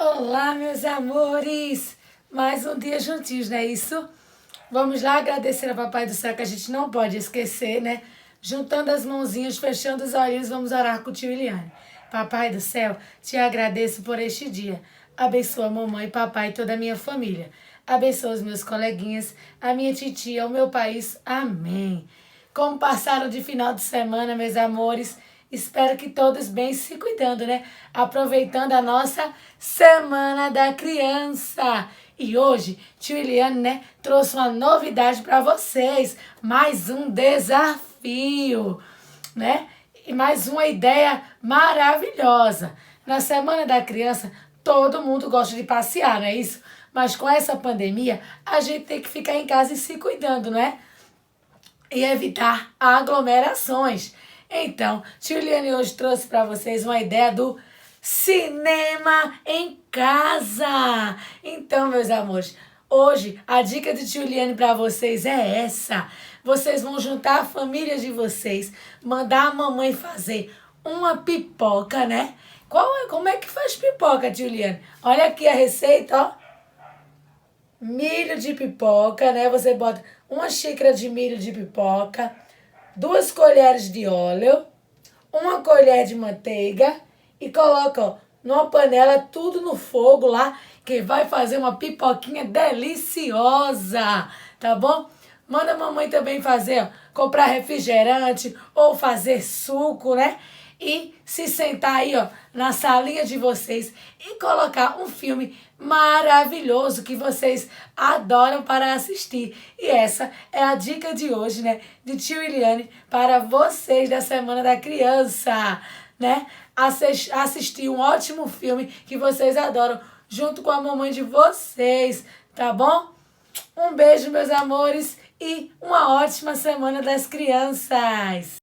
Olá, meus amores! Mais um dia juntinhos, não é isso? Vamos lá agradecer ao Papai do Céu, que a gente não pode esquecer, né? Juntando as mãozinhas, fechando os olhinhos, vamos orar com o tio Eliane. Papai do Céu, te agradeço por este dia. Abençoa a mamãe, papai e toda a minha família. Abençoa os meus coleguinhas, a minha titia, o meu país. Amém. Como passaram de final de semana, meus amores? Espero que todos bem se cuidando, né? Aproveitando a nossa Semana da Criança. E hoje, tio Eliane, né, trouxe uma novidade para vocês. Mais um desafio, né? E mais uma ideia maravilhosa. Na Semana da Criança, todo mundo gosta de passear, não é isso? Mas com essa pandemia, a gente tem que ficar em casa e se cuidando, não é? E evitar aglomerações. Então, tio Liane hoje trouxe para vocês uma ideia do cinema em casa. Então, meus amores, hoje a dica de tio Liane para vocês é essa. Vocês vão juntar a família de vocês, mandar a mamãe fazer uma pipoca, né? Como é que faz pipoca, tio Liane? Olha aqui a receita, ó. Milho de pipoca, né? Você bota uma xícara de milho de pipoca, 2 colheres de óleo, 1 colher de manteiga e coloca, ó, numa panela tudo no fogo lá, que vai fazer uma pipoquinha deliciosa, tá bom? Manda a mamãe também fazer, ó, comprar refrigerante ou fazer suco, né? E se sentar aí, ó, na salinha de vocês e colocar um filme maravilhoso que vocês adoram para assistir. E essa é a dica de hoje, né, de tio Eliane para vocês da Semana da Criança, né? Assistir um ótimo filme que vocês adoram junto com a mamãe de vocês, tá bom? Um beijo, meus amores, e uma ótima Semana das Crianças!